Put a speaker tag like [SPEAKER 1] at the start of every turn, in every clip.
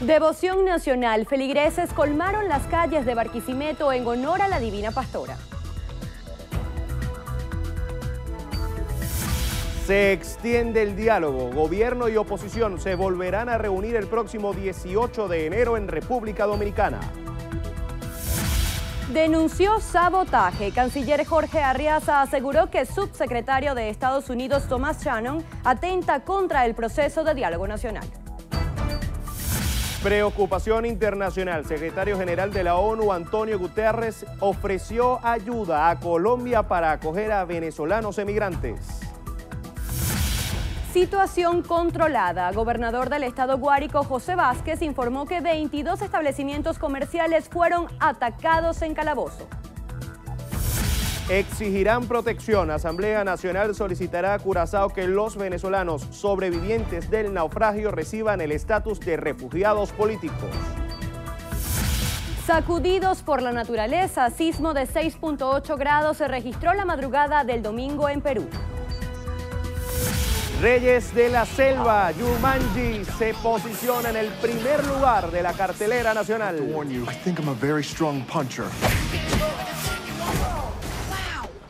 [SPEAKER 1] Devoción nacional. Feligreses colmaron las calles de Barquisimeto en honor a la Divina Pastora.
[SPEAKER 2] Se extiende el diálogo. Gobierno y oposición se volverán a reunir el próximo 18 de enero en República Dominicana.
[SPEAKER 1] Denunció sabotaje. Canciller Jorge Arriaza aseguró que subsecretario de Estados Unidos Thomas Shannon atenta contra el proceso de diálogo nacional.
[SPEAKER 2] Preocupación internacional. Secretario General de la ONU, Antonio Guterres, ofreció ayuda a Colombia para acoger a venezolanos emigrantes.
[SPEAKER 1] Situación controlada. Gobernador del estado Guárico, José Vázquez, informó que 22 establecimientos comerciales fueron atacados en Calabozo.
[SPEAKER 2] Exigirán protección. Asamblea Nacional solicitará a Curazao que los venezolanos sobrevivientes del naufragio reciban el estatus de refugiados políticos.
[SPEAKER 1] Sacudidos por la naturaleza, sismo de 6.8 grados se registró la madrugada del domingo en Perú.
[SPEAKER 2] Reyes de la Selva, Jumanji, se posiciona en el primer lugar de la cartelera nacional.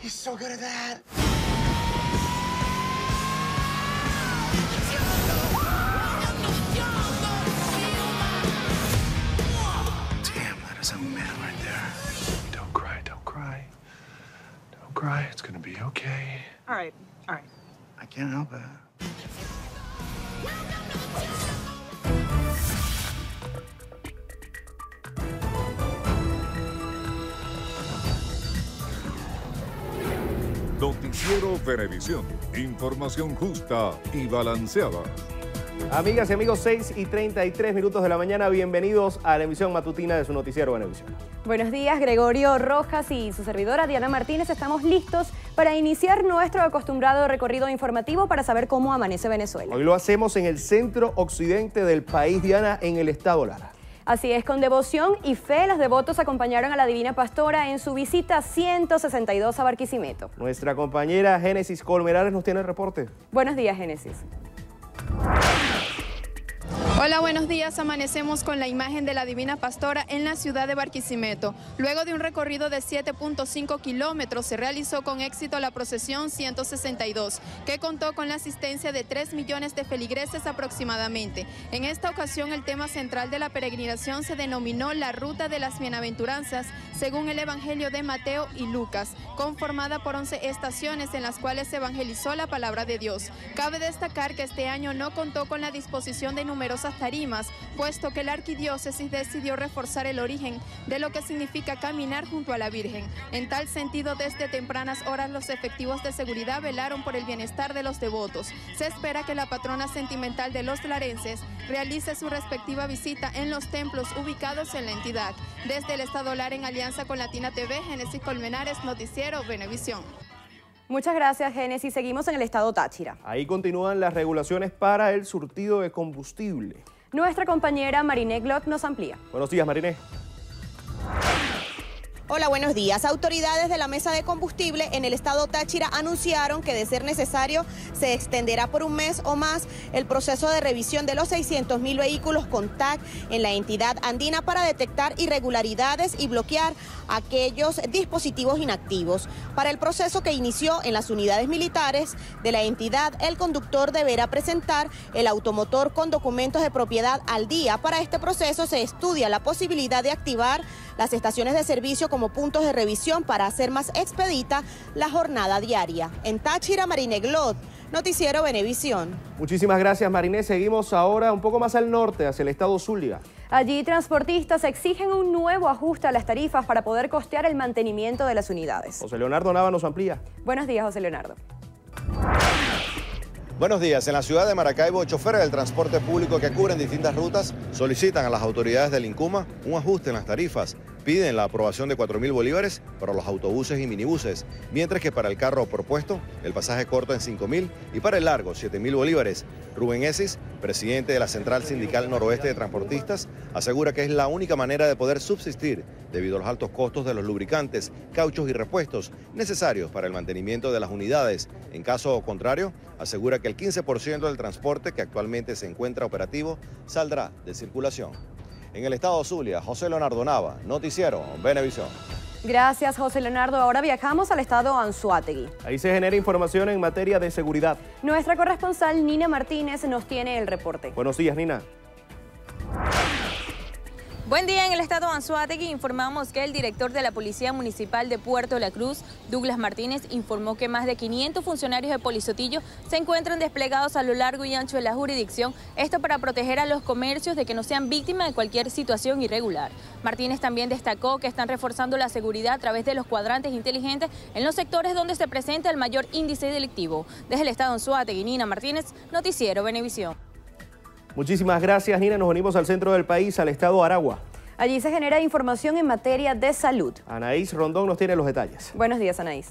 [SPEAKER 3] He's so good at that. Damn, that is a man right there. Don't cry, don't cry. Don't cry, it's gonna be okay.
[SPEAKER 4] All right, all right.
[SPEAKER 3] I can't help it.
[SPEAKER 5] Noticiero Venevisión. Información justa y balanceada.
[SPEAKER 2] Amigas y amigos, 6:33 de la mañana. Bienvenidos a la emisión matutina de su noticiero Venevisión.
[SPEAKER 1] Buenos días, Gregorio Rojas y su servidora Diana Martínez. Estamos listos para iniciar nuestro acostumbrado recorrido informativo para saber cómo amanece Venezuela.
[SPEAKER 2] Hoy lo hacemos en el centro occidente del país, Diana, en el estado Lara.
[SPEAKER 1] Así es, con devoción y fe, los devotos acompañaron a la Divina Pastora en su visita 162 a Barquisimeto.
[SPEAKER 2] Nuestra compañera Génesis Colmenares nos tiene el reporte.
[SPEAKER 1] Buenos días, Génesis.
[SPEAKER 6] Hola, buenos días. Amanecemos con la imagen de la Divina Pastora en la ciudad de Barquisimeto. Luego de un recorrido de 7.5 kilómetros, se realizó con éxito la procesión 162, que contó con la asistencia de 3 millones de feligreses aproximadamente. En esta ocasión, el tema central de la peregrinación se denominó la Ruta de las Bienaventuranzas, según el Evangelio de Mateo y Lucas, conformada por 11 estaciones en las cuales se evangelizó la palabra de Dios. Cabe destacar que este año no contó con la disposición de numerosas tarimas, puesto que la arquidiócesis decidió reforzar el origen de lo que significa caminar junto a la Virgen. En tal sentido, desde tempranas horas los efectivos de seguridad velaron por el bienestar de los devotos. Se espera que la patrona sentimental de los larenses realice su respectiva visita en los templos ubicados en la entidad. Desde el estado Lara, en alianza con Latina TV, Génesis Colmenares, Noticiero Venevisión.
[SPEAKER 1] Muchas gracias, Génesis. Seguimos en el estado Táchira.
[SPEAKER 2] Ahí continúan las regulaciones para el surtido de combustible.
[SPEAKER 1] Nuestra compañera Mariné Glot nos amplía.
[SPEAKER 2] Buenos días, Mariné.
[SPEAKER 7] Hola, buenos días. Autoridades de la Mesa de Combustible en el estado Táchira anunciaron que, de ser necesario, se extenderá por un mes o más el proceso de revisión de los 600.000 vehículos con TAC en la entidad andina para detectar irregularidades y bloquear aquellos dispositivos inactivos. Para el proceso que inició en las unidades militares de la entidad, el conductor deberá presentar el automotor con documentos de propiedad al día. Para este proceso se estudia la posibilidad de activar las estaciones de servicio como puntos de revisión para hacer más expedita la jornada diaria. En Táchira, Mariné Glot, Noticiero Venevisión.
[SPEAKER 2] Muchísimas gracias, Mariné. Seguimos ahora un poco más al norte, hacia el estado Zulia.
[SPEAKER 1] Allí, transportistas exigen un nuevo ajuste a las tarifas para poder costear el mantenimiento de las unidades.
[SPEAKER 2] José Leonardo Nava nos amplía.
[SPEAKER 1] Buenos días, José Leonardo.
[SPEAKER 8] Buenos días. En la ciudad de Maracaibo, choferes del transporte público que cubren distintas rutas solicitan a las autoridades del INCUMA un ajuste en las tarifas Piden la aprobación de 4.000 bolívares para los autobuses y minibuses, mientras que para el carro propuesto, el pasaje corto en 5.000 y para el largo 7.000 bolívares. Rubén Esis, presidente de la Central Sindical Noroeste de Transportistas, asegura que es la única manera de poder subsistir debido a los altos costos de los lubricantes, cauchos y repuestos necesarios para el mantenimiento de las unidades. En caso contrario, asegura que el 15% del transporte que actualmente se encuentra operativo saldrá de circulación. En el estado Zulia, José Leonardo Nava, Noticiero Venevisión.
[SPEAKER 1] Gracias, José Leonardo. Ahora viajamos al estado Anzoátegui.
[SPEAKER 2] Ahí se genera información en materia de seguridad.
[SPEAKER 1] Nuestra corresponsal Nina Martínez nos tiene el reporte.
[SPEAKER 2] Buenos días, Nina.
[SPEAKER 4] Buen día. En el estado Anzoátegui informamos que el director de la Policía Municipal de Puerto La Cruz, Douglas Martínez, informó que más de 500 funcionarios de Polisotillo se encuentran desplegados a lo largo y ancho de la jurisdicción, esto para proteger a los comercios de que no sean víctimas de cualquier situación irregular. Martínez también destacó que están reforzando la seguridad a través de los cuadrantes inteligentes en los sectores donde se presenta el mayor índice delictivo. Desde el estado Anzoátegui, Nina Martínez, Noticiero Venevisión.
[SPEAKER 2] Muchísimas gracias, Nina. Nos venimos al centro del país, al estado Aragua.
[SPEAKER 1] Allí se genera información en materia de salud.
[SPEAKER 2] Anaís Rondón nos tiene los detalles.
[SPEAKER 1] Buenos días, Anaís.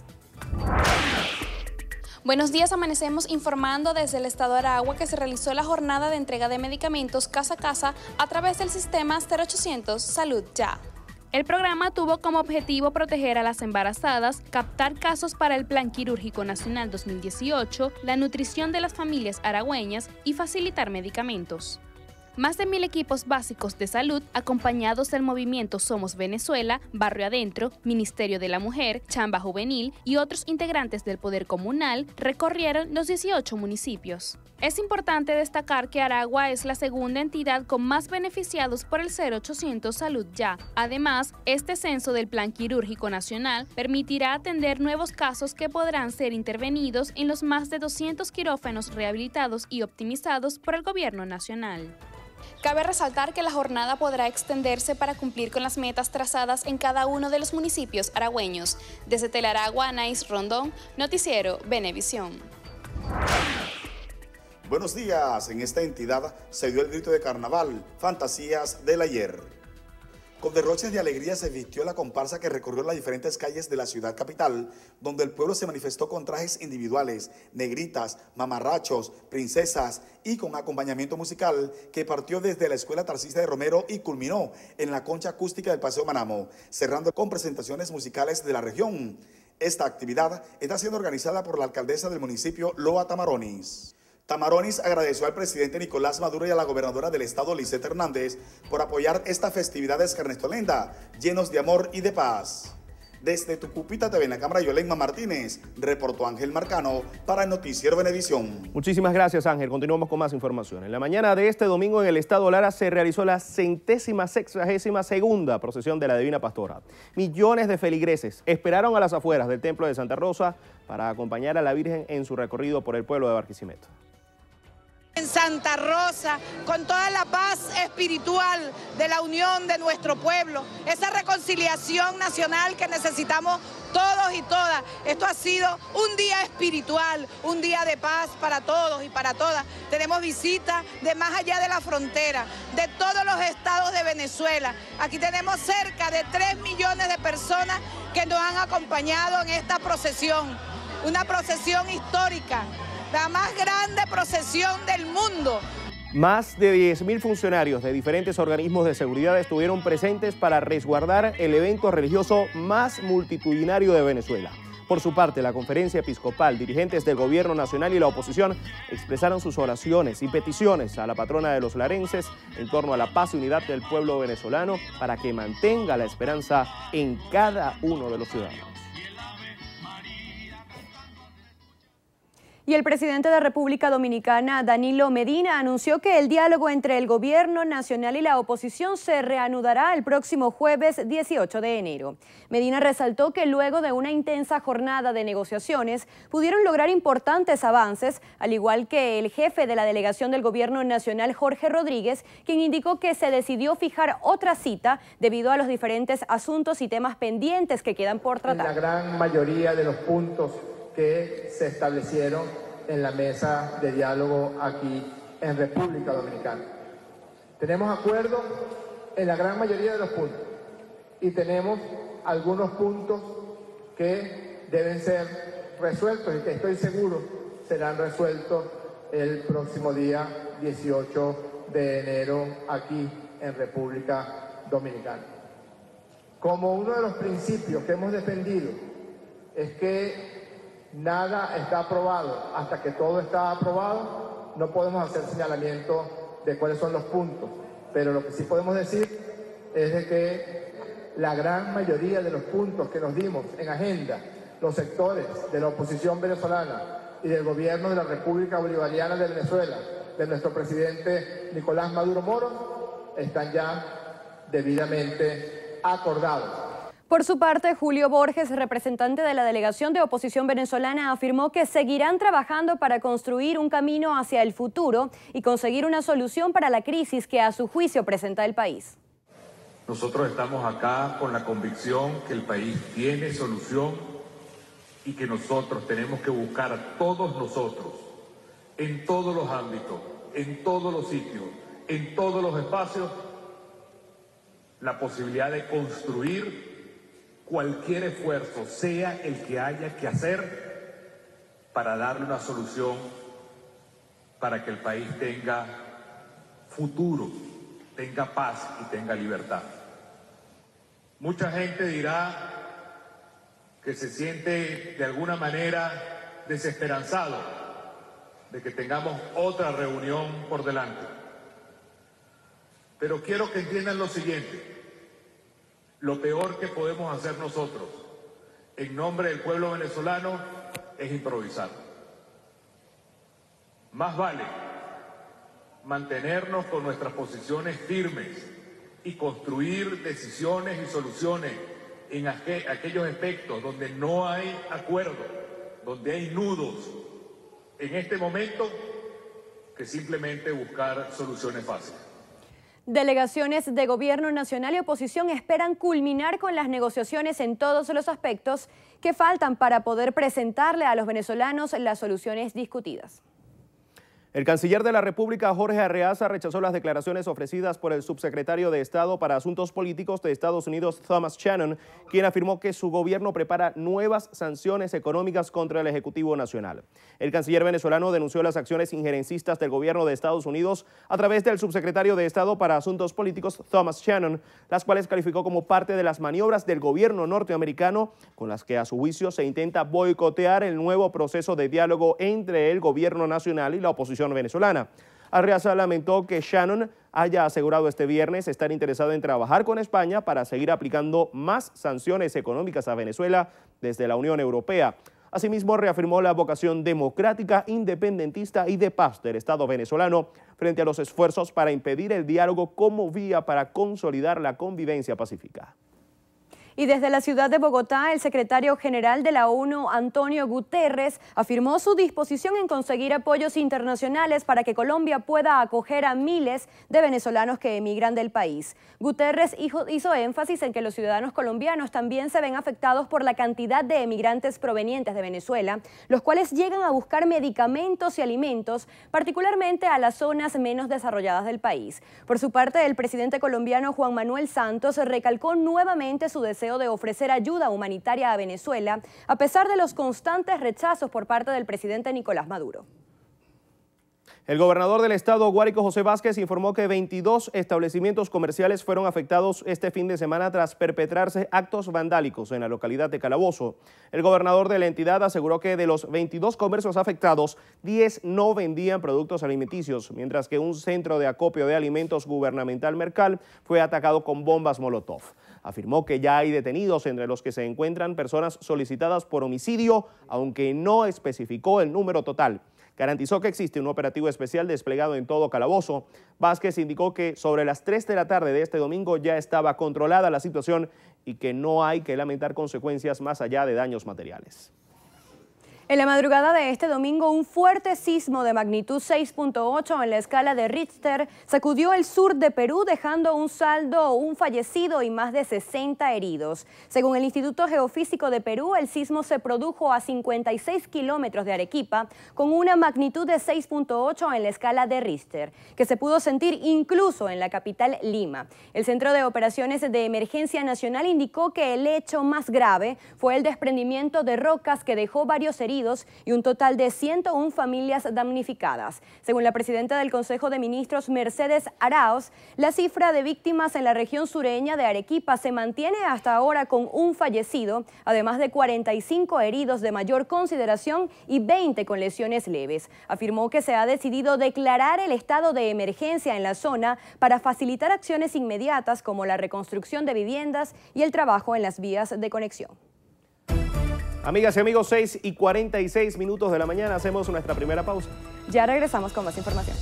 [SPEAKER 9] Buenos días, amanecemos informando desde el estado de Aragua que se realizó la jornada de entrega de medicamentos casa a casa a través del sistema 0800 Salud Ya. El programa tuvo como objetivo proteger a las embarazadas, captar casos para el Plan Quirúrgico Nacional 2018, la nutrición de las familias aragüeñas y facilitar medicamentos. Más de 1.000 equipos básicos de salud, acompañados del movimiento Somos Venezuela, Barrio Adentro, Ministerio de la Mujer, Chamba Juvenil y otros integrantes del Poder Comunal, recorrieron los 18 municipios. Es importante destacar que Aragua es la segunda entidad con más beneficiados por el 0800 Salud Ya. Además, este censo del Plan Quirúrgico Nacional permitirá atender nuevos casos que podrán ser intervenidos en los más de 200 quirófanos rehabilitados y optimizados por el Gobierno Nacional. Cabe resaltar que la jornada podrá extenderse para cumplir con las metas trazadas en cada uno de los municipios aragüeños. Desde Telaragua, Anaís Rondón, Noticiero Venevisión.
[SPEAKER 10] Buenos días. En esta entidad se dio el grito de carnaval, Fantasías del Ayer. Con derroches de alegría se vistió la comparsa que recorrió las diferentes calles de la ciudad capital, donde el pueblo se manifestó con trajes individuales, negritas, mamarrachos, princesas y con acompañamiento musical que partió desde la Escuela Tarcísio de Romero y culminó en la concha acústica del Paseo Manamo, cerrando con presentaciones musicales de la región. Esta actividad está siendo organizada por la alcaldesa del municipio, Loa Tamaronis. Tamaronis agradeció al presidente Nicolás Maduro y a la gobernadora del estado, Lisette Hernández, por apoyar estas festividades carnestolenda, llenos de amor y de paz. Desde Tucupita TV en la Cámara, Yolenma Martínez, reportó Ángel Marcano para el Noticiero Venevisión.
[SPEAKER 2] Muchísimas gracias, Ángel. Continuamos con más información. En la mañana de este domingo en el estado Lara se realizó la 162ª procesión de la Divina Pastora. Millones de feligreses esperaron a las afueras del Templo de Santa Rosa para acompañar a la Virgen en su recorrido por el pueblo de Barquisimeto.
[SPEAKER 11] En Santa Rosa, con toda la paz espiritual de la unión de nuestro pueblo, esa reconciliación nacional que necesitamos todos y todas. Esto ha sido un día espiritual, un día de paz para todos y para todas. Tenemos visitas de más allá de la frontera, de todos los estados de Venezuela. Aquí tenemos cerca de 3 millones de personas que nos han acompañado en esta procesión, una procesión histórica. La más grande procesión del mundo.
[SPEAKER 2] Más de 10.000 funcionarios de diferentes organismos de seguridad estuvieron presentes para resguardar el evento religioso más multitudinario de Venezuela. Por su parte, la conferencia episcopal, dirigentes del gobierno nacional y la oposición expresaron sus oraciones y peticiones a la patrona de los larenses en torno a la paz y unidad del pueblo venezolano para que mantenga la esperanza en cada uno de los ciudadanos.
[SPEAKER 1] Y el presidente de República Dominicana, Danilo Medina, anunció que el diálogo entre el gobierno nacional y la oposición se reanudará el próximo jueves 18 de enero. Medina resaltó que luego de una intensa jornada de negociaciones pudieron lograr importantes avances, al igual que el jefe de la delegación del gobierno nacional, Jorge Rodríguez, quien indicó que se decidió fijar otra cita debido a los diferentes asuntos y temas pendientes que quedan por tratar.
[SPEAKER 12] La gran mayoría de los puntos que se establecieron en la mesa de diálogo aquí en República Dominicana. Tenemos acuerdo en la gran mayoría de los puntos. y tenemos algunos puntos que deben ser resueltos y que estoy seguro serán resueltos el próximo día 18 de enero aquí en República Dominicana. Como uno de los principios que hemos defendido es que nada está aprobado hasta que todo está aprobado, no podemos hacer señalamiento de cuáles son los puntos, pero lo que sí podemos decir es de que la gran mayoría de los puntos que nos dimos en agenda, los sectores de la oposición venezolana y del gobierno de la República Bolivariana de Venezuela, de nuestro presidente Nicolás Maduro Moro, están ya debidamente acordados.
[SPEAKER 1] Por su parte, Julio Borges, representante de la delegación de oposición venezolana, afirmó que seguirán trabajando para construir un camino hacia el futuro y conseguir una solución para la crisis que a su juicio presenta el país.
[SPEAKER 13] Nosotros estamos acá con la convicción que el país tiene solución y que nosotros tenemos que buscar a todos nosotros, en todos los ámbitos, en todos los sitios, en todos los espacios, la posibilidad de construir cualquier esfuerzo, sea el que haya que hacer, para darle una solución para que el país tenga futuro, tenga paz y tenga libertad. Mucha gente dirá que se siente de alguna manera desesperanzado de que tengamos otra reunión por delante. Pero quiero que entiendan lo siguiente. Lo peor que podemos hacer nosotros, en nombre del pueblo venezolano, es improvisar. Más vale mantenernos con nuestras posiciones firmes y construir decisiones y soluciones en aquellos aspectos donde no hay acuerdo, donde hay nudos en este momento, que simplemente buscar soluciones fáciles.
[SPEAKER 1] Delegaciones de gobierno nacional y oposición esperan culminar con las negociaciones en todos los aspectos que faltan para poder presentarle a los venezolanos las soluciones discutidas.
[SPEAKER 2] El canciller de la República, Jorge Arreaza, rechazó las declaraciones ofrecidas por el subsecretario de Estado para Asuntos Políticos de Estados Unidos, Thomas Shannon, quien afirmó que su gobierno prepara nuevas sanciones económicas contra el Ejecutivo Nacional. El canciller venezolano denunció las acciones injerencistas del gobierno de Estados Unidos a través del subsecretario de Estado para Asuntos Políticos, Thomas Shannon, las cuales calificó como parte de las maniobras del gobierno norteamericano con las que a su juicio se intenta boicotear el nuevo proceso de diálogo entre el gobierno nacional y la oposición venezolana. Arreaza lamentó que Shannon haya asegurado este viernes estar interesado en trabajar con España para seguir aplicando más sanciones económicas a Venezuela desde la Unión Europea. Asimismo, reafirmó la vocación democrática, independentista y de paz del Estado venezolano frente a los esfuerzos para impedir el diálogo como vía para consolidar la convivencia pacífica.
[SPEAKER 1] Y desde la ciudad de Bogotá, el secretario general de la ONU, Antonio Guterres, afirmó su disposición en conseguir apoyos internacionales para que Colombia pueda acoger a miles de venezolanos que emigran del país. Guterres hizo énfasis en que los ciudadanos colombianos también se ven afectados por la cantidad de emigrantes provenientes de Venezuela, los cuales llegan a buscar medicamentos y alimentos, particularmente a las zonas menos desarrolladas del país. Por su parte, el presidente colombiano Juan Manuel Santos recalcó nuevamente su deseo de ofrecer ayuda humanitaria a Venezuela, a pesar de los constantes rechazos por parte del presidente Nicolás Maduro.
[SPEAKER 2] El gobernador del estado, Guárico José Vázquez, informó que 22 establecimientos comerciales fueron afectados este fin de semana tras perpetrarse actos vandálicos en la localidad de Calabozo. El gobernador de la entidad aseguró que de los 22 comercios afectados, 10 no vendían productos alimenticios, mientras que un centro de acopio de alimentos gubernamental Mercal fue atacado con bombas Molotov. Afirmó que ya hay detenidos, entre los que se encuentran personas solicitadas por homicidio, aunque no especificó el número total. Garantizó que existe un operativo especial desplegado en todo Calabozo. Vázquez indicó que sobre las 3 de la tarde de este domingo ya estaba controlada la situación y que no hay que lamentar consecuencias más allá de daños materiales.
[SPEAKER 1] En la madrugada de este domingo, un fuerte sismo de magnitud 6.8 en la escala de Richter sacudió el sur de Perú, dejando un fallecido y más de 60 heridos. Según el Instituto Geofísico de Perú, el sismo se produjo a 56 kilómetros de Arequipa, con una magnitud de 6.8 en la escala de Richter, que se pudo sentir incluso en la capital Lima. El Centro de Operaciones de Emergencia Nacional indicó que el hecho más grave fue el desprendimiento de rocas que dejó varios heridos y un total de 101 familias damnificadas. Según la presidenta del Consejo de Ministros, Mercedes Arauz, la cifra de víctimas en la región sureña de Arequipa se mantiene hasta ahora con un fallecido, además de 45 heridos de mayor consideración y 20 con lesiones leves. Afirmó que se ha decidido declarar el estado de emergencia en la zona para facilitar acciones inmediatas como la reconstrucción de viviendas y el trabajo en las vías de conexión.
[SPEAKER 2] Amigas y amigos, 6:46 de la mañana, hacemos nuestra primera pausa.
[SPEAKER 1] Ya regresamos con más información.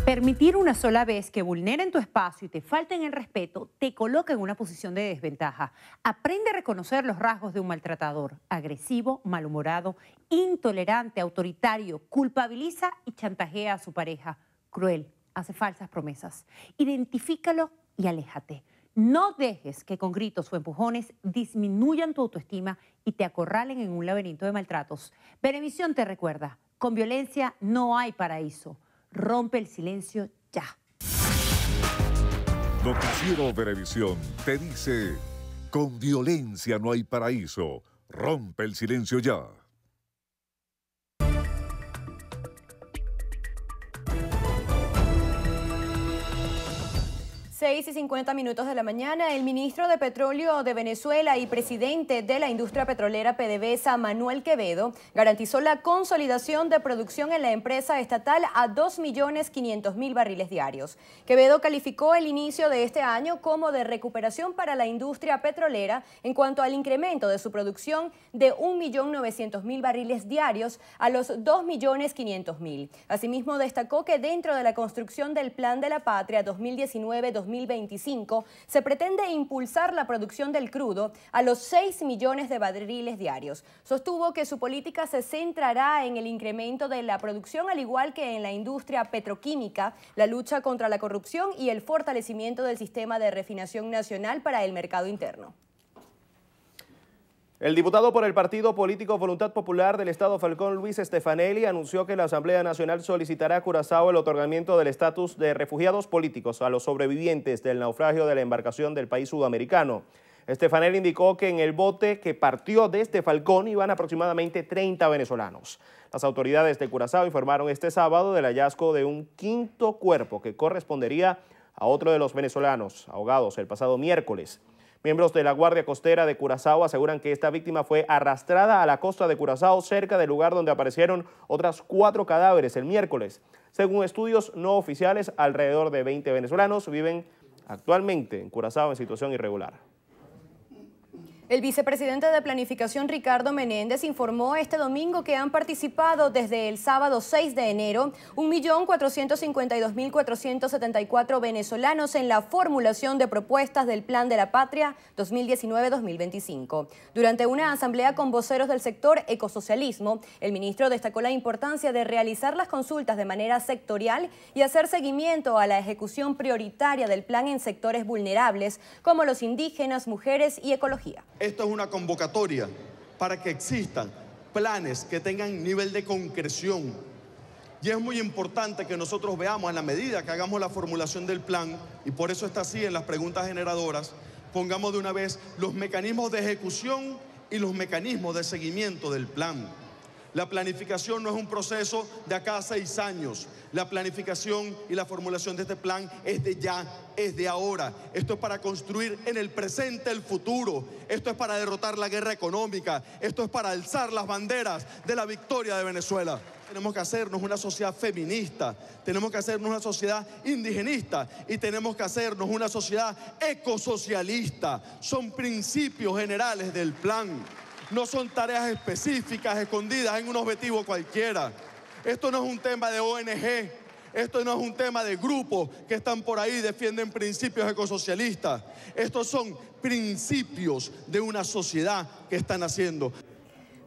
[SPEAKER 14] Permitir una sola vez que vulneren tu espacio y te falten el respeto te coloca en una posición de desventaja. Aprende a reconocer los rasgos de un maltratador: agresivo, malhumorado, intolerante, autoritario, culpabiliza y chantajea a su pareja, cruel, hace falsas promesas. Identifícalo y aléjate. No dejes que con gritos o empujones disminuyan tu autoestima y te acorralen en un laberinto de maltratos. Venevisión te recuerda: con violencia no hay paraíso. Rompe el silencio ya.
[SPEAKER 5] Noticiero Venevisión te dice: con violencia no hay paraíso. Rompe el silencio ya.
[SPEAKER 1] 6:50 de la mañana, el ministro de Petróleo de Venezuela y presidente de la industria petrolera PDVSA, Manuel Quevedo, garantizó la consolidación de producción en la empresa estatal a 2.500.000 barriles diarios. Quevedo calificó el inicio de este año como de recuperación para la industria petrolera en cuanto al incremento de su producción de 1.900.000 barriles diarios a los 2.500.000. Asimismo, destacó que dentro de la construcción del Plan de la Patria 2019-2025 se pretende impulsar la producción del crudo a los 6 millones de barriles diarios. Sostuvo que su política se centrará en el incremento de la producción, al igual que en la industria petroquímica, la lucha contra la corrupción y el fortalecimiento del sistema de refinación nacional para el mercado interno.
[SPEAKER 2] El diputado por el partido político Voluntad Popular del Estado Falcón, Luis Stefanelli, anunció que la Asamblea Nacional solicitará a Curazao el otorgamiento del estatus de refugiados políticos a los sobrevivientes del naufragio de la embarcación del país sudamericano. Stefanelli indicó que en el bote que partió desde Falcón iban aproximadamente 30 venezolanos. Las autoridades de Curazao informaron este sábado del hallazgo de un quinto cuerpo que correspondería a otro de los venezolanos ahogados el pasado miércoles. Miembros de la Guardia Costera de Curazao aseguran que esta víctima fue arrastrada a la costa de Curazao, cerca del lugar donde aparecieron otras 4 cadáveres el miércoles. Según estudios no oficiales, alrededor de 20 venezolanos viven actualmente en Curazao en situación irregular.
[SPEAKER 1] El vicepresidente de Planificación, Ricardo Menéndez, informó este domingo que han participado desde el sábado 6 de enero 1.452.474 venezolanos en la formulación de propuestas del Plan de la Patria 2019-2025. Durante una asamblea con voceros del sector ecosocialismo, el ministro destacó la importancia de realizar las consultas de manera sectorial y hacer seguimiento a la ejecución prioritaria del plan en sectores vulnerables como los indígenas, mujeres y ecología.
[SPEAKER 15] Esto es una convocatoria para que existan planes que tengan nivel de concreción. Y es muy importante que nosotros veamos, en la medida que hagamos la formulación del plan, y por eso está así en las preguntas generadoras, pongamos de una vez los mecanismos de ejecución y los mecanismos de seguimiento del plan. La planificación no es un proceso de acá a 6 años. La planificación y la formulación de este plan es de ya, es de ahora. Esto es para construir en el presente el futuro. Esto es para derrotar la guerra económica. Esto es para alzar las banderas de la victoria de Venezuela. Tenemos que hacernos una sociedad feminista, tenemos que hacernos una sociedad indigenista y tenemos que hacernos una sociedad ecosocialista. Son principios generales del plan. No son tareas específicas escondidas en un objetivo cualquiera. Esto no es un tema de ONG, Esto no es un tema de grupos que están por ahí y defienden principios ecosocialistas. Estos son principios de una sociedad que están haciendo.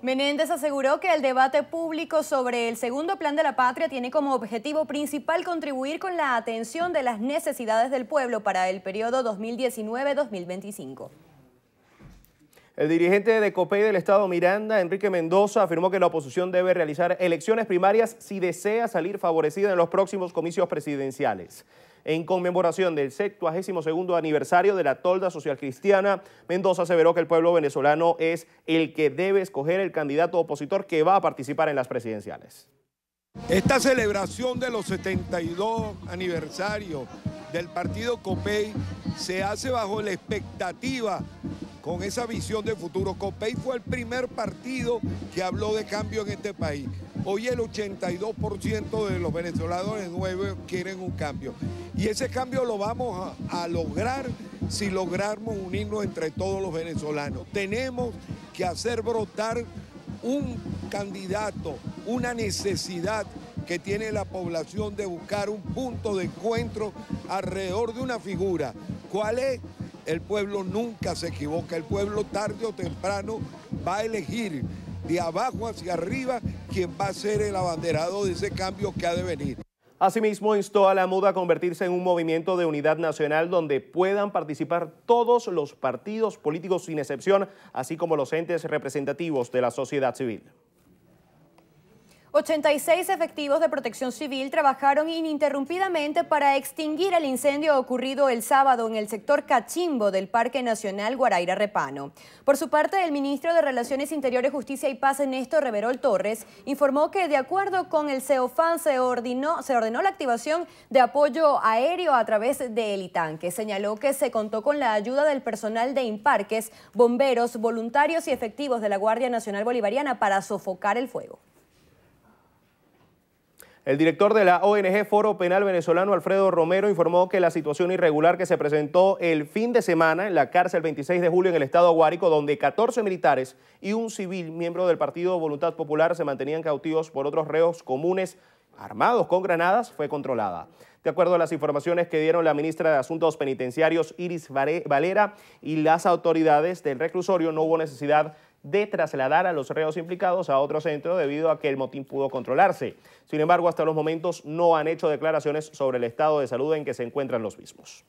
[SPEAKER 1] Menéndez aseguró que el debate público sobre el segundo plan de la patria tiene como objetivo principal contribuir con la atención de las necesidades del pueblo para el periodo 2019-2025.
[SPEAKER 2] El dirigente de COPEI del Estado Miranda, Enrique Mendoza, afirmó que la oposición debe realizar elecciones primarias si desea salir favorecida en los próximos comicios presidenciales. En conmemoración del 72º aniversario de la tolda social cristiana, Mendoza aseveró que el pueblo venezolano es el que debe escoger el candidato opositor que va a participar en las presidenciales.
[SPEAKER 16] Esta celebración de los 72 aniversarios del partido COPEI se hace bajo la expectativa, con esa visión de futuro. COPEI fue el primer partido que habló de cambio en este país. Hoy el 82% de los venezolanos nuevos quieren un cambio. Y ese cambio lo vamos a lograr si logramos unirnos entre todos los venezolanos. Tenemos que hacer brotar un candidato, una necesidad que tiene la población de buscar un punto de encuentro alrededor de una figura. ¿Cuál es? El pueblo nunca se equivoca, el pueblo tarde o temprano va a elegir de abajo hacia arriba quien va a ser el abanderado de ese cambio que ha de venir.
[SPEAKER 2] Asimismo, instó a la MUD a convertirse en un movimiento de unidad nacional donde puedan participar todos los partidos políticos sin excepción, así como los entes representativos de la sociedad civil.
[SPEAKER 1] 86 efectivos de protección civil trabajaron ininterrumpidamente para extinguir el incendio ocurrido el sábado en el sector Cachimbo del Parque Nacional Guaraíra Repano. Por su parte, el ministro de Relaciones Interiores, Justicia y Paz, Néstor Reverol Torres, informó que de acuerdo con el CEOFAN se ordenó la activación de apoyo aéreo a través de Helitanque. Señaló que se contó con la ayuda del personal de Imparques, bomberos, voluntarios y efectivos de la Guardia Nacional Bolivariana para sofocar el fuego.
[SPEAKER 2] El director de la ONG Foro Penal Venezolano, Alfredo Romero, informó que la situación irregular que se presentó el fin de semana en la cárcel 26 de julio en el estado Guárico, donde 14 militares y un civil miembro del partido Voluntad Popular se mantenían cautivos por otros reos comunes armados con granadas, fue controlada. De acuerdo a las informaciones que dieron la ministra de Asuntos Penitenciarios, Iris Valera, y las autoridades del reclusorio, no hubo necesidad de trasladar a los reos implicados a otro centro debido a que el motín pudo controlarse. Sin embargo, hasta los momentos no han hecho declaraciones sobre el estado de salud en que se encuentran los mismos.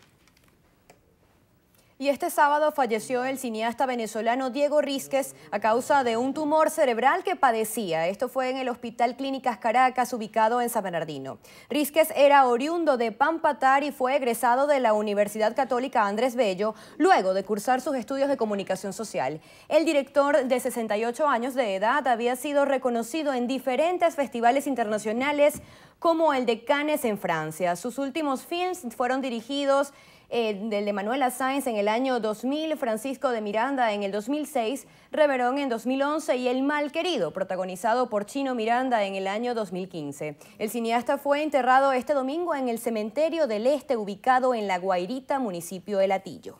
[SPEAKER 1] Y este sábado falleció el cineasta venezolano Diego Rísquez a causa de un tumor cerebral que padecía. Esto fue en el Hospital Clínicas Caracas, ubicado en San Bernardino. Rísquez era oriundo de Pampatar y fue egresado de la Universidad Católica Andrés Bello, luego de cursar sus estudios de comunicación social. El director, de 68 años de edad, había sido reconocido en diferentes festivales internacionales como el de Cannes en Francia. Sus últimos films fueron dirigidos del de Manuela Sáenz en el año 2000, Francisco de Miranda en el 2006, Reverón en 2011 y El Malquerido, protagonizado por Chino Miranda en el año 2015. El cineasta fue enterrado este domingo en el Cementerio del Este, ubicado en La Guairita, municipio de Latillo.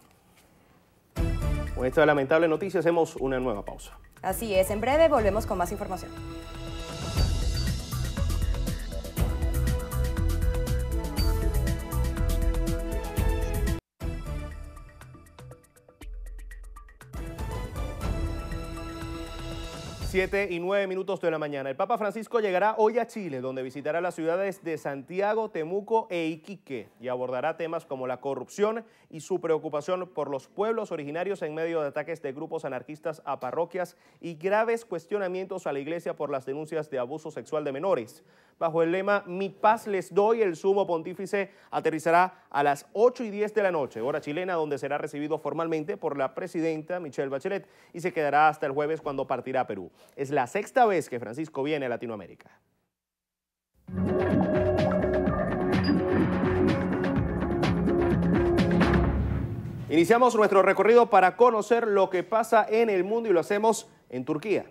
[SPEAKER 2] Con esta lamentable noticia hacemos una nueva pausa.
[SPEAKER 1] Así es, en breve volvemos con más información.
[SPEAKER 2] Siete y 9 minutos de la mañana. El Papa Francisco llegará hoy a Chile, donde visitará las ciudades de Santiago, Temuco e Iquique y abordará temas como la corrupción y su preocupación por los pueblos originarios en medio de ataques de grupos anarquistas a parroquias y graves cuestionamientos a la Iglesia por las denuncias de abuso sexual de menores. Bajo el lema "Mi paz les doy", el sumo pontífice aterrizará a las 8:10 de la noche, hora chilena, donde será recibido formalmente por la presidenta Michelle Bachelet y se quedará hasta el jueves, cuando partirá a Perú. Es la sexta vez que Francisco viene a Latinoamérica. Iniciamos nuestro recorrido para conocer lo que pasa en el mundo y lo hacemos en Turquía.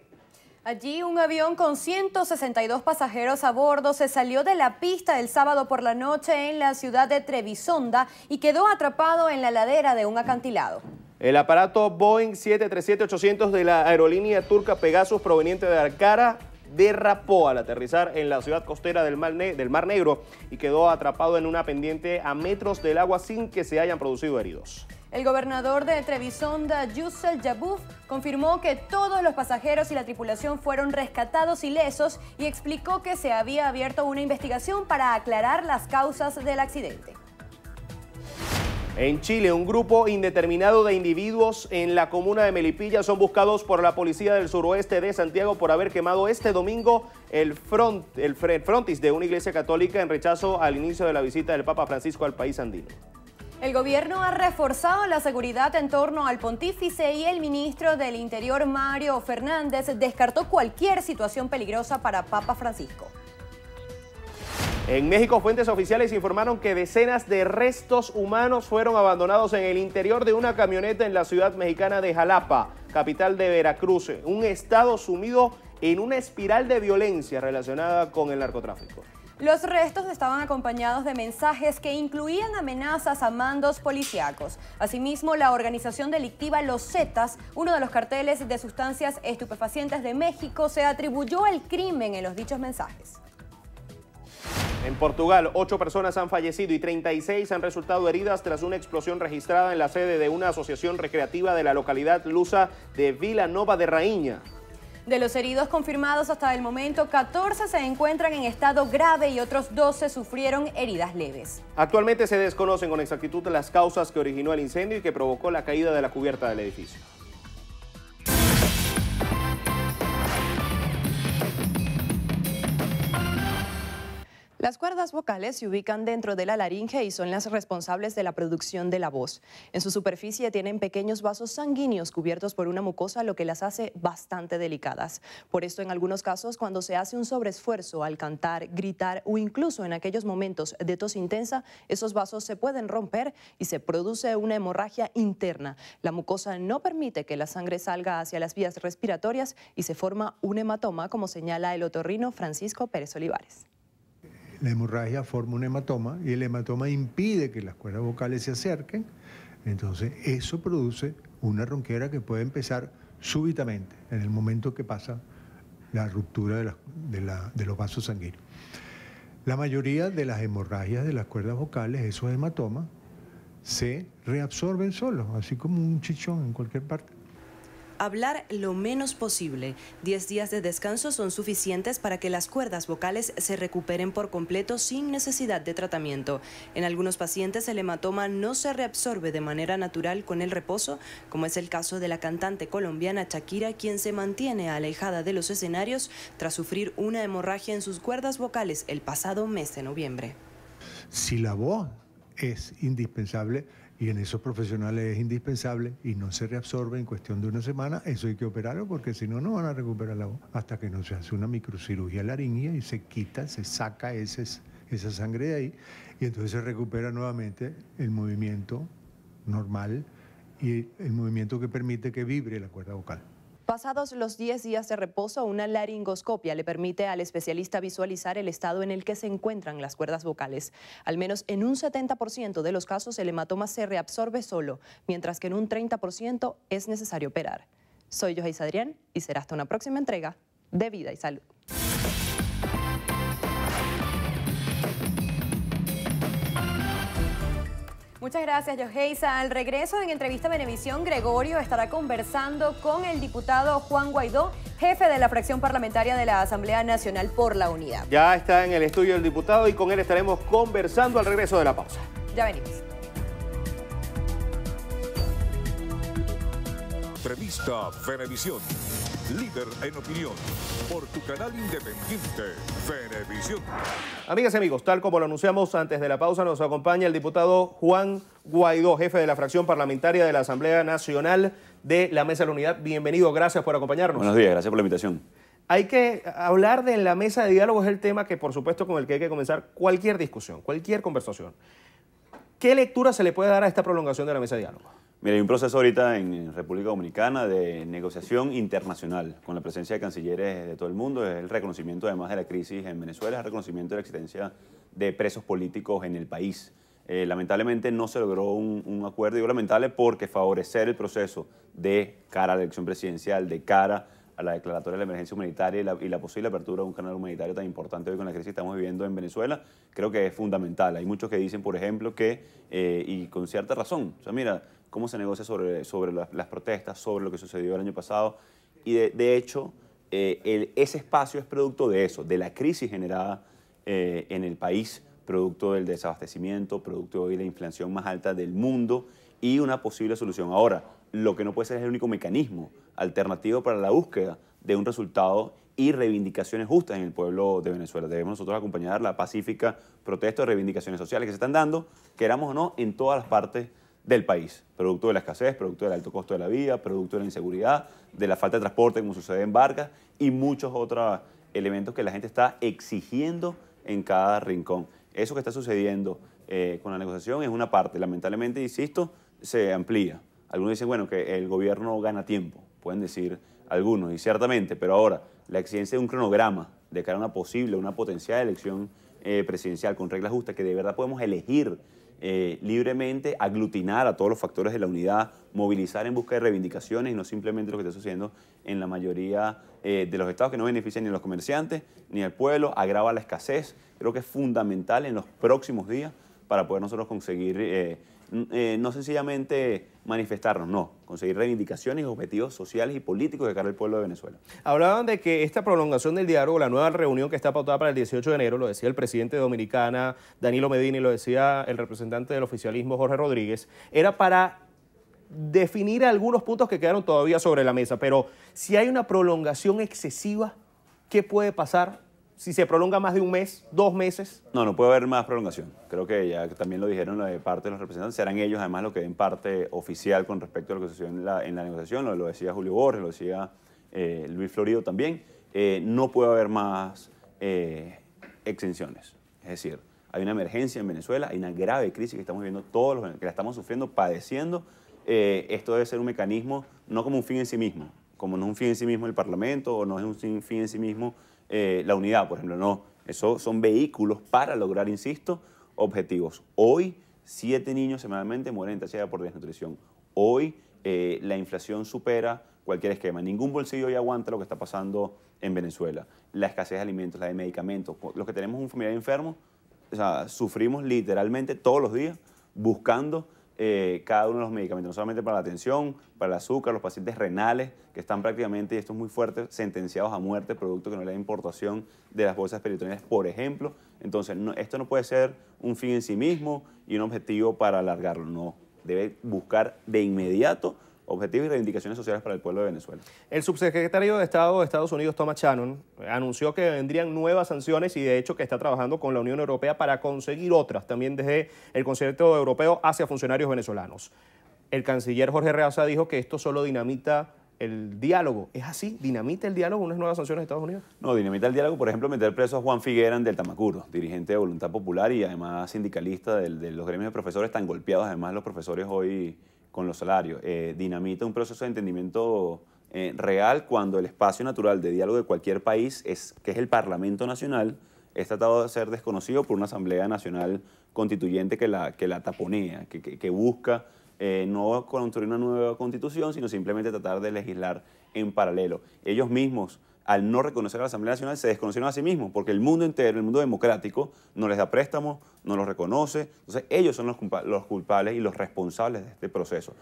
[SPEAKER 1] Allí un avión con 162 pasajeros a bordo se salió de la pista el sábado por la noche en la ciudad de Trebisonda y quedó atrapado en la ladera de un acantilado.
[SPEAKER 2] El aparato Boeing 737-800 de la aerolínea turca Pegasus, proveniente de Ankara, derrapó al aterrizar en la ciudad costera del Mar Negro y quedó atrapado en una pendiente a metros del agua sin que se hayan producido heridos.
[SPEAKER 1] El gobernador de Trebisonda, Youssel Yabouf, confirmó que todos los pasajeros y la tripulación fueron rescatados ilesos y explicó que se había abierto una investigación para aclarar las causas del accidente.
[SPEAKER 2] En Chile, un grupo indeterminado de individuos en la comuna de Melipilla son buscados por la policía del suroeste de Santiago por haber quemado este domingo el frontis de una iglesia católica en rechazo al inicio de la visita del Papa Francisco al país andino.
[SPEAKER 1] El gobierno ha reforzado la seguridad en torno al pontífice y el ministro del Interior, Mario Fernández, descartó cualquier situación peligrosa para Papa Francisco.
[SPEAKER 2] En México, fuentes oficiales informaron que decenas de restos humanos fueron abandonados en el interior de una camioneta en la ciudad mexicana de Jalapa, capital de Veracruz, un estado sumido en una espiral de violencia relacionada con el narcotráfico.
[SPEAKER 1] Los restos estaban acompañados de mensajes que incluían amenazas a mandos policíacos. Asimismo, la organización delictiva Los Zetas, uno de los carteles de sustancias estupefacientes de México, se atribuyó el crimen en los dichos mensajes.
[SPEAKER 2] En Portugal, 8 personas han fallecido y 36 han resultado heridas tras una explosión registrada en la sede de una asociación recreativa de la localidad lusa de Vila Nova de Rainha.
[SPEAKER 1] De los heridos confirmados hasta el momento, 14 se encuentran en estado grave y otros 12 sufrieron heridas leves.
[SPEAKER 2] Actualmente se desconocen con exactitud las causas que originó el incendio y que provocó la caída de la cubierta del edificio.
[SPEAKER 17] Las cuerdas vocales se ubican dentro de la laringe y son las responsables de la producción de la voz. En su superficie tienen pequeños vasos sanguíneos cubiertos por una mucosa, lo que las hace bastante delicadas. Por esto, en algunos casos, cuando se hace un sobreesfuerzo al cantar, gritar o incluso en aquellos momentos de tos intensa, esos vasos se pueden romper y se produce una hemorragia interna. La mucosa no permite que la sangre salga hacia las vías respiratorias y se forma un hematoma, como señala el otorrino Francisco Pérez Olivares.
[SPEAKER 18] La hemorragia forma un hematoma y el hematoma impide que las cuerdas vocales se acerquen. Entonces eso produce una ronquera que puede empezar súbitamente en el momento que pasa la ruptura de los vasos sanguíneos. La mayoría de las hemorragias de las cuerdas vocales, esos hematomas, se reabsorben solos, así como un chichón en cualquier parte.
[SPEAKER 17] Hablar lo menos posible. 10 días de descanso son suficientes para que las cuerdas vocales se recuperen por completo sin necesidad de tratamiento. En algunos pacientes el hematoma no se reabsorbe de manera natural con el reposo, como es el caso de la cantante colombiana Shakira, quien se mantiene alejada de los escenarios tras sufrir una hemorragia en sus cuerdas vocales el pasado mes de noviembre.
[SPEAKER 18] Si la voz es indispensable, y en esos profesionales es indispensable y no se reabsorbe en cuestión de una semana, eso hay que operarlo porque si no, no van a recuperar la voz. Hasta que no se hace una microcirugía laringea y se quita, se saca esa sangre de ahí y entonces se recupera nuevamente el movimiento normal y el movimiento que permite que vibre la cuerda vocal.
[SPEAKER 17] Pasados los 10 días de reposo, una laringoscopia le permite al especialista visualizar el estado en el que se encuentran las cuerdas vocales. Al menos en un 70% de los casos el hematoma se reabsorbe solo, mientras que en un 30% es necesario operar. Soy Yoheis Adrián y será hasta una próxima entrega de Vida y Salud.
[SPEAKER 1] Muchas gracias, Yoheisa. Al regreso en Entrevista Venevisión, Gregorio estará conversando con el diputado Juan Guaidó, jefe de la fracción parlamentaria de la Asamblea Nacional por la Unidad.
[SPEAKER 2] Ya está en el estudio el diputado y con él estaremos conversando al regreso de la pausa.
[SPEAKER 1] Ya venimos.
[SPEAKER 5] Revista Venevisión, líder en opinión, por tu canal independiente, Venevisión.
[SPEAKER 2] Amigas y amigos, tal como lo anunciamos antes de la pausa, nos acompaña el diputado Juan Guaidó, jefe de la fracción parlamentaria de la Asamblea Nacional de la Mesa de la Unidad. Bienvenido, gracias por acompañarnos.
[SPEAKER 19] Buenos días, gracias por la invitación.
[SPEAKER 2] Hay que hablar de la mesa de diálogo, es el tema que por supuesto con el que hay que comenzar cualquier discusión, cualquier conversación. ¿Qué lectura se le puede dar a esta prolongación de la mesa de diálogo?
[SPEAKER 19] Mira, hay un proceso ahorita en República Dominicana de negociación internacional con la presencia de cancilleres de todo el mundo. Es el reconocimiento, además de la crisis en Venezuela, es el reconocimiento de la existencia de presos políticos en el país. Lamentablemente no se logró un acuerdo, digo lamentable porque favorecer el proceso de cara a la elección presidencial, de cara a la declaratoria de la emergencia humanitaria y la posible apertura de un canal humanitario tan importante hoy con la crisis que estamos viviendo en Venezuela, creo que es fundamental. Hay muchos que dicen, por ejemplo, que, y con cierta razón, o sea, mira, cómo se negocia sobre las protestas, sobre lo que sucedió el año pasado, y de hecho, ese espacio es producto de eso, de la crisis generada en el país, producto del desabastecimiento, producto de hoy la inflación más alta del mundo y una posible solución. Ahora, lo que no puede ser es el único mecanismo alternativo para la búsqueda de un resultado y reivindicaciones justas en el pueblo de Venezuela. Debemos nosotros acompañar la pacífica protesta de reivindicaciones sociales que se están dando, queramos o no, en todas las partes del país, producto de la escasez, producto del alto costo de la vida, producto de la inseguridad, de la falta de transporte como sucede en Vargas y muchos otros elementos que la gente está exigiendo en cada rincón. Eso que está sucediendo con la negociación es una parte, lamentablemente, insisto, se amplía. Algunos dicen, bueno, que el gobierno gana tiempo, pueden decir algunos, y ciertamente, pero ahora la exigencia de un cronograma de cara a una posible, una potencial elección presidencial con reglas justas que de verdad podemos elegir libremente, aglutinar a todos los factores de la unidad, movilizar en busca de reivindicaciones y no simplemente lo que está sucediendo en la mayoría de los estados que no benefician ni a los comerciantes ni al pueblo, agrava la escasez. Creo que es fundamental en los próximos días para poder nosotros conseguir, no sencillamente manifestarnos, no, conseguir reivindicaciones y objetivos sociales y políticos de cara al pueblo de Venezuela.
[SPEAKER 2] Hablaban de que esta prolongación del diálogo, la nueva reunión que está pautada para el 18 de enero, lo decía el presidente de Dominicana, Danilo Medina, y lo decía el representante del oficialismo, Jorge Rodríguez, era para definir algunos puntos que quedaron todavía sobre la mesa. Pero si hay una prolongación excesiva, ¿qué puede pasar? Si se prolonga más de un mes, 2 meses.
[SPEAKER 19] No puede haber más prolongación. Creo que ya también lo dijeron de parte de los representantes. Serán ellos además los que den parte oficial con respecto a lo que sucedió en la negociación. Lo decía Julio Borges, lo decía Luis Florido también. No puede haber más exenciones. Es decir, hay una emergencia en Venezuela, hay una grave crisis que estamos viviendo todos los que la estamos sufriendo, padeciendo. Esto debe ser un mecanismo no como un fin en sí mismo, como no es un fin en sí mismo el Parlamento o no es un fin en sí mismo la unidad, por ejemplo, no. Eso son vehículos para lograr, insisto, objetivos. Hoy, 7 niños semanalmente mueren en Táchira por desnutrición. Hoy, la inflación supera cualquier esquema. Ningún bolsillo ya aguanta lo que está pasando en Venezuela. La escasez de alimentos, la de medicamentos. Los que tenemos un familiar enfermo, o sea, sufrimos literalmente todos los días buscando cada uno de los medicamentos, no solamente para la tensión, para el azúcar, los pacientes renales que están prácticamente, y esto es muy fuerte, sentenciados a muerte producto que no es la importación de las bolsas peritoneales, por ejemplo. Entonces, esto no puede ser un fin en sí mismo y un objetivo para alargarlo, no. Debe buscar de inmediato objetivos y reivindicaciones sociales para el pueblo de Venezuela.
[SPEAKER 2] El subsecretario de Estado de Estados Unidos, Thomas Shannon, anunció que vendrían nuevas sanciones y de hecho que está trabajando con la Unión Europea para conseguir otras, también desde el concierto europeo hacia funcionarios venezolanos. El canciller Jorge Reaza dijo que esto solo dinamita el diálogo. ¿Es así? ¿Dinamita el diálogo unas nuevas sanciones de Estados Unidos?
[SPEAKER 19] No, dinamita el diálogo, por ejemplo, meter preso a Juan Figuera del Tamacuro, dirigente de Voluntad Popular y además sindicalista de los gremios de profesores, tan golpeados además los profesores hoy con los salarios. Dinamita un proceso de entendimiento real cuando el espacio natural de diálogo de cualquier país, que es el Parlamento Nacional, es tratado de ser desconocido por una Asamblea Nacional Constituyente que la taponea, que busca no construir una nueva constitución, sino simplemente tratar de legislar en paralelo. Ellos mismos, al no reconocer a la Asamblea Nacional, se desconocieron a sí mismos, porque el mundo entero, el mundo democrático, no les da préstamos, no los reconoce. Entonces, ellos son los culpables y los responsables de este proceso.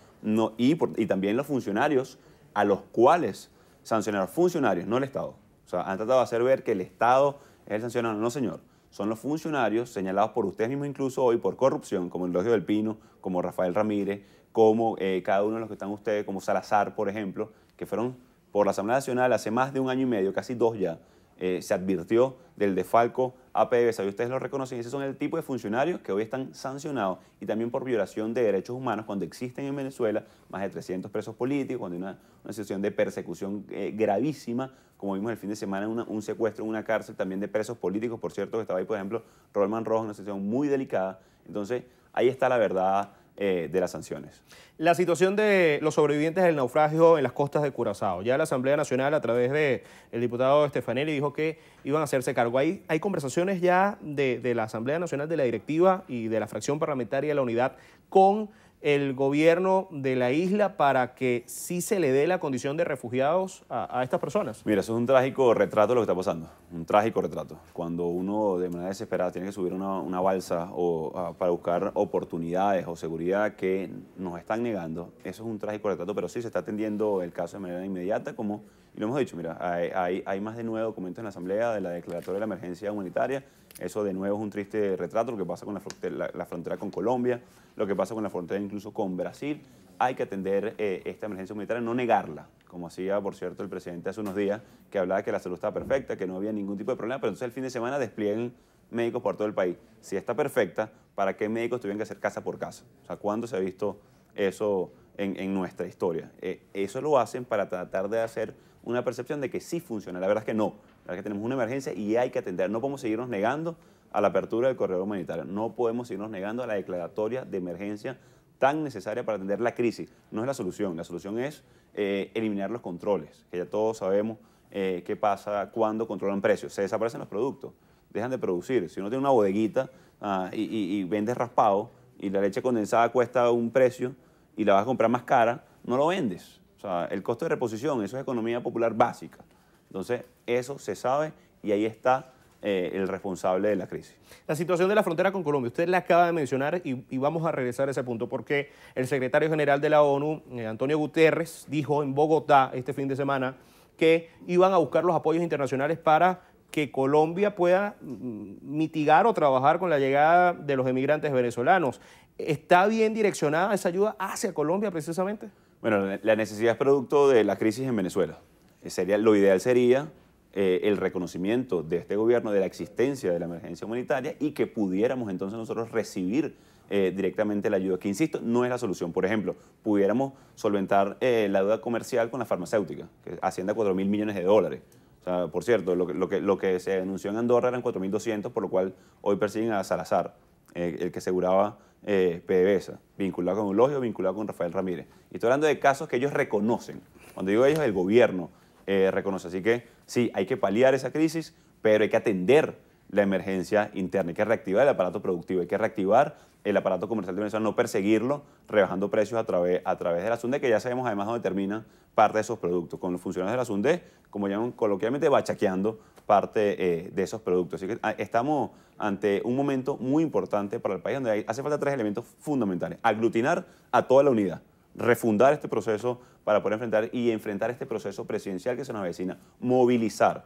[SPEAKER 19] Y también los funcionarios a los cuales sancionar, funcionarios, no el Estado. O sea, han tratado de hacer ver que el Estado es el sancionador. No, señor. Son los funcionarios señalados por ustedes mismos incluso hoy por corrupción, como Eulogio del Pino, como Rafael Ramírez, como cada uno de los que están ustedes, como Salazar, por ejemplo, que fueron por la Asamblea Nacional hace más de 1 año y medio, casi 2 ya, se advirtió del desfalco a PDVSA y ustedes lo reconocen. Ese son el tipo de funcionarios que hoy están sancionados y también por violación de derechos humanos cuando existen en Venezuela más de 300 presos políticos, cuando hay una situación de persecución gravísima, como vimos el fin de semana, un secuestro en una cárcel también de presos políticos, por cierto, que estaba ahí, por ejemplo, Rolman Rojo, en una situación muy delicada. Entonces, ahí está la verdad de las sanciones.
[SPEAKER 2] La situación de los sobrevivientes del naufragio en las costas de Curazao. Ya la Asamblea Nacional, a través del diputado Stefanelli, dijo que iban a hacerse cargo. Hay conversaciones ya de la Asamblea Nacional, de la directiva y de la fracción parlamentaria de la Unidad con el gobierno de la isla para que sí se le dé la condición de refugiados a estas personas?
[SPEAKER 19] Mira, eso es un trágico retrato de lo que está pasando, un trágico retrato. Cuando uno de manera desesperada tiene que subir una balsa para buscar oportunidades o seguridad que nos están negando, eso es un trágico retrato, pero sí se está atendiendo el caso de manera inmediata, como y lo hemos dicho. Mira, hay más de 9 documentos en la Asamblea de la Declaratoria de la Emergencia Humanitaria. Eso de nuevo es un triste retrato, lo que pasa con la frontera con Colombia, lo que pasa con la frontera incluso con Brasil. Hay que atender esta emergencia humanitaria, no negarla, como hacía, por cierto, el presidente hace unos días, que hablaba que la salud estaba perfecta, que no había ningún tipo de problema, pero entonces el fin de semana despliegan médicos por todo el país. Si está perfecta, ¿para qué médicos tuvieran que hacer casa por casa? O sea, ¿cuándo se ha visto eso en nuestra historia? Eso lo hacen para tratar de hacer una percepción de que sí funciona. La verdad es que no. La verdad es que tenemos una emergencia y hay que atender. No podemos seguirnos negando a la apertura del corredor humanitario. No podemos seguirnos negando a la declaratoria de emergencia tan necesaria para atender la crisis. No es la solución. La solución es eliminar los controles, que ya todos sabemos qué pasa cuando controlan precios. Se desaparecen los productos, dejan de producir. Si uno tiene una bodeguita y vende raspado y la leche condensada cuesta un precio y la vas a comprar más cara, no lo vendes. O sea, el costo de reposición, eso es economía popular básica. Entonces, eso se sabe y ahí está el responsable de la crisis.
[SPEAKER 2] La situación de la frontera con Colombia, usted la acaba de mencionar y vamos a regresar a ese punto porque el secretario general de la ONU, Antonio Guterres, dijo en Bogotá este fin de semana que iban a buscar los apoyos internacionales para que Colombia pueda mitigar o trabajar con la llegada de los emigrantes venezolanos. ¿Está bien direccionada esa ayuda hacia Colombia precisamente?
[SPEAKER 19] Bueno, la necesidad es producto de la crisis en Venezuela. Lo ideal sería el reconocimiento de este gobierno de la existencia de la emergencia humanitaria y que pudiéramos entonces nosotros recibir directamente la ayuda, que insisto, no es la solución. Por ejemplo, pudiéramos solventar la deuda comercial con la farmacéutica, que asciende a 4.000 millones de dólares. O sea, por cierto, lo que se anunció en Andorra eran 4.200, por lo cual hoy persiguen a Salazar, el que aseguraba PDVSA, vinculado con Eulogio, vinculado con Rafael Ramírez. Y estoy hablando de casos que ellos reconocen. Cuando digo ellos, el gobierno reconoce. Así que sí, hay que paliar esa crisis, pero hay que atender la emergencia interna. Hay que reactivar el aparato productivo, hay que reactivar el aparato comercial de Venezuela, no perseguirlo rebajando precios a través de la SUNDE, que ya sabemos además dónde terminan parte de esos productos, con los funcionarios de la SUNDE, como llaman coloquialmente, bachaqueando parte de esos productos. Así que estamos ante un momento muy importante para el país, donde hace falta 3 elementos fundamentales: aglutinar a toda la unidad, refundar este proceso para poder enfrentar este proceso presidencial que se nos avecina, movilizar.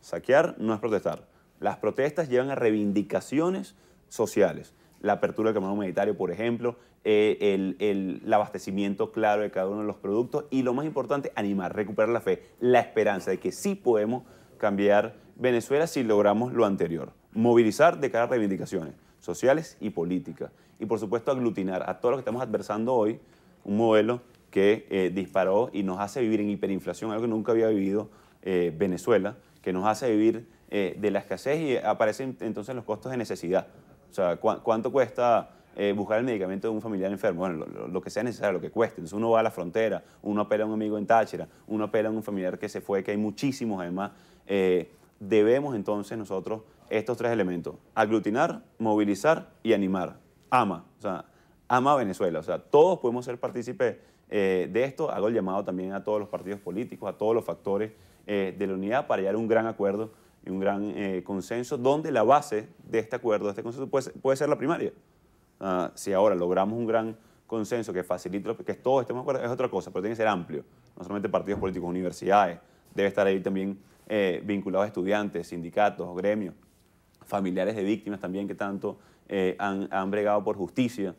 [SPEAKER 19] Saquear no es protestar. Las protestas llevan a reivindicaciones sociales. La apertura del canal humanitario, por ejemplo, el abastecimiento claro de cada uno de los productos y, lo más importante, animar, recuperar la fe, la esperanza de que sí podemos cambiar Venezuela si logramos lo anterior. Movilizar de cara a reivindicaciones sociales y políticas. Y, por supuesto, aglutinar a todos los que estamos adversando hoy un modelo que disparó y nos hace vivir en hiperinflación, algo que nunca había vivido Venezuela, que nos hace vivir de la escasez y aparecen entonces los costos de necesidad. O sea, ¿cuánto cuesta buscar el medicamento de un familiar enfermo? Bueno, lo que sea necesario, lo que cueste. Entonces uno va a la frontera, uno apela a un amigo en Táchira, uno apela a un familiar que se fue, que hay muchísimos además. Debemos entonces nosotros estos 3 elementos: aglutinar, movilizar y animar. Ama a Venezuela. O sea, todos podemos ser partícipes de esto. Hago el llamado también a todos los partidos políticos, a todos los factores de la unidad para llegar a un gran acuerdo y un gran consenso, donde la base de este acuerdo, de este consenso, puede ser la primaria. Si ahora logramos un gran consenso que facilite, que todos estemos de acuerdo, es otra cosa, pero tiene que ser amplio. No solamente partidos políticos, universidades, debe estar ahí también vinculados a estudiantes, sindicatos, gremios, familiares de víctimas también que tanto han bregado por justicia,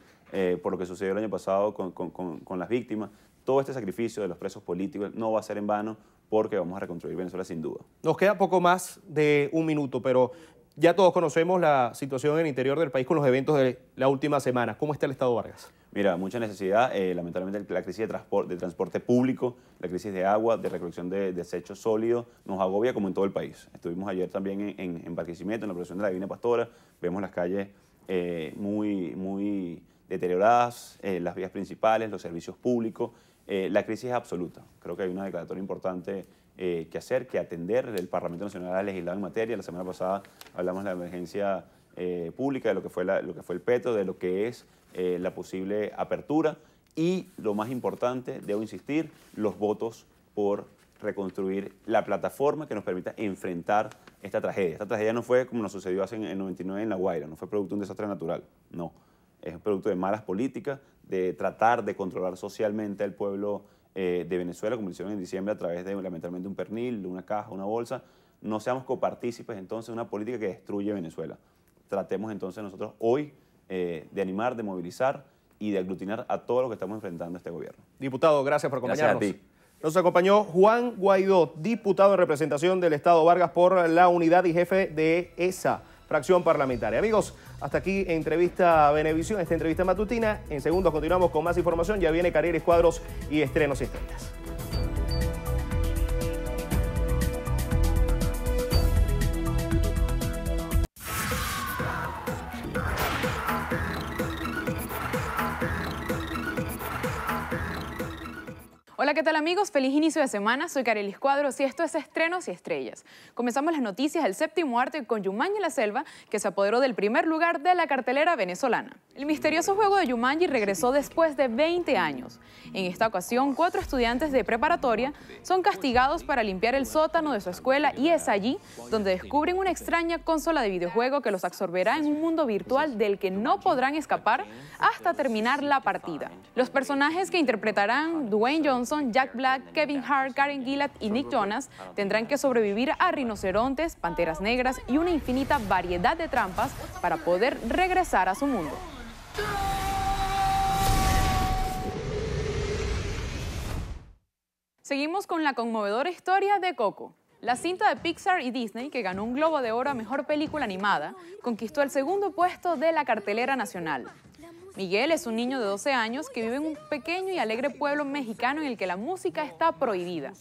[SPEAKER 19] por lo que sucedió el año pasado con las víctimas. Todo este sacrificio de los presos políticos no va a ser en vano, porque vamos a reconstruir Venezuela sin duda.
[SPEAKER 2] Nos queda poco más de un minuto, pero ya todos conocemos la situación en el interior del país con los eventos de la última semana. ¿Cómo está el estado Vargas?
[SPEAKER 19] Mira, mucha necesidad. Lamentablemente la crisis de transporte público, la crisis de agua, de recolección de desechos sólidos, nos agobia como en todo el país. Estuvimos ayer también en Barquisimeto, en la procesión de la Divina Pastora. Vemos las calles muy deterioradas, las vías principales, los servicios públicos. La crisis es absoluta. Creo que hay una declaratoria importante que hacer, que atender. El Parlamento Nacional ha legislado en materia. La semana pasada hablamos de la emergencia pública, de lo que fue el Petro, de lo que es la posible apertura y, lo más importante, debo insistir, los votos por reconstruir la plataforma que nos permita enfrentar esta tragedia. Esta tragedia no fue como nos sucedió hace en el 99 en La Guaira, no fue producto de un desastre natural, no. Es producto de malas políticas, de tratar de controlar socialmente al pueblo de Venezuela, como hicieron en diciembre a través de, lamentablemente, un pernil, de una caja, una bolsa. No seamos copartícipes entonces de una política que destruye Venezuela. Tratemos entonces nosotros hoy de animar, de movilizar y de aglutinar a todos los que estamos enfrentando a este gobierno.
[SPEAKER 2] Diputado, gracias por acompañarnos.
[SPEAKER 19] Gracias a ti.
[SPEAKER 2] Nos acompañó Juan Guaidó, diputado en representación del Estado Vargas por la unidad y jefe de esa fracción parlamentaria. Amigos, hasta aquí entrevista Venevisión, esta entrevista matutina. En segundos continuamos con más información. Ya viene Carreras, Cuadros y Estrenos y Estrellas.
[SPEAKER 20] Hola, ¿qué tal amigos? Feliz inicio de semana, soy Carreras Cuadros y esto es Estrenos y Estrellas. Comenzamos las noticias del séptimo arte con Jumanji La Selva, que se apoderó del primer lugar de la cartelera venezolana. El misterioso juego de Jumanji regresó después de 20 años. En esta ocasión, 4 estudiantes de preparatoria son castigados para limpiar el sótano de su escuela y es allí donde descubren una extraña consola de videojuego que los absorberá en un mundo virtual del que no podrán escapar hasta terminar la partida. Los personajes que interpretarán Dwayne Johnson, Jack Black, Kevin Hart, Karen Gillan y Nick Jonas tendrán que sobrevivir a rinocerontes, panteras negras y una infinita variedad de trampas para poder regresar a su mundo. Seguimos con la conmovedora historia de Coco. La cinta de Pixar y Disney, que ganó un Globo de Oro a Mejor Película Animada, conquistó el segundo puesto de la cartelera nacional. Miguel es un niño de 12 años que vive en un pequeño y alegre pueblo mexicano en el que la música está prohibida.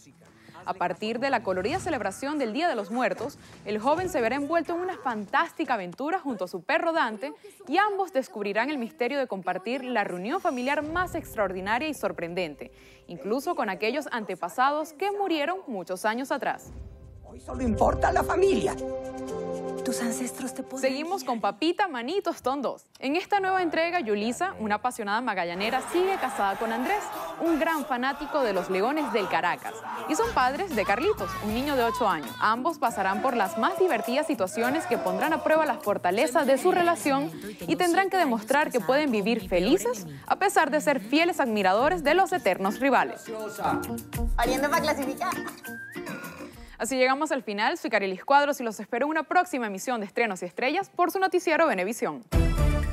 [SPEAKER 20] A partir de la colorida celebración del Día de los Muertos, el joven se verá envuelto en una fantástica aventura junto a su perro Dante y ambos descubrirán el misterio de compartir la reunión familiar más extraordinaria y sorprendente, incluso con aquellos antepasados que murieron muchos años atrás.
[SPEAKER 21] Hoy solo importa la familia. Tus ancestros te pueden...
[SPEAKER 20] Seguimos con Papita, Maní y Tostón 2. En esta nueva entrega, Yulisa, una apasionada magallanera, sigue casada con Andrés, un gran fanático de los Leones del Caracas. Y son padres de Carlitos, un niño de 8 años. Ambos pasarán por las más divertidas situaciones que pondrán a prueba la fortaleza de su relación y tendrán que demostrar que pueden vivir felices a pesar de ser fieles admiradores de los eternos rivales.
[SPEAKER 21] Pariendo para clasificar.
[SPEAKER 20] Así llegamos al final. Soy Carreras Cuadros y los espero en una próxima emisión de Estrenos y Estrellas por su noticiero Venevisión.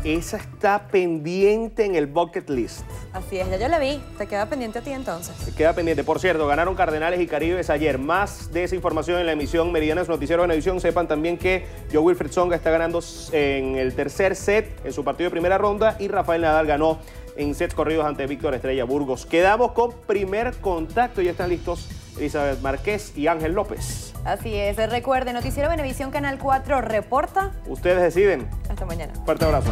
[SPEAKER 2] Esa está pendiente en el bucket list.
[SPEAKER 4] Así es, ya yo la vi. Te queda pendiente a ti entonces.
[SPEAKER 2] Se queda pendiente. Por cierto, ganaron Cardenales y Caribes ayer. Más de esa información en la emisión meridiana de su noticiero Venevisión. Sepan también que Joe Wilfred Tsonga está ganando en el tercer set en su partido de primera ronda y Rafael Nadal ganó en sets corridos ante Víctor Estrella Burgos. Quedamos con primer contacto. Ya están listos Elizabeth Márquez y Ángel López.
[SPEAKER 4] Así es. Recuerden, Noticiero Venevisión Canal 4 reporta.
[SPEAKER 2] Ustedes deciden.
[SPEAKER 4] Hasta mañana.
[SPEAKER 2] Fuerte abrazo.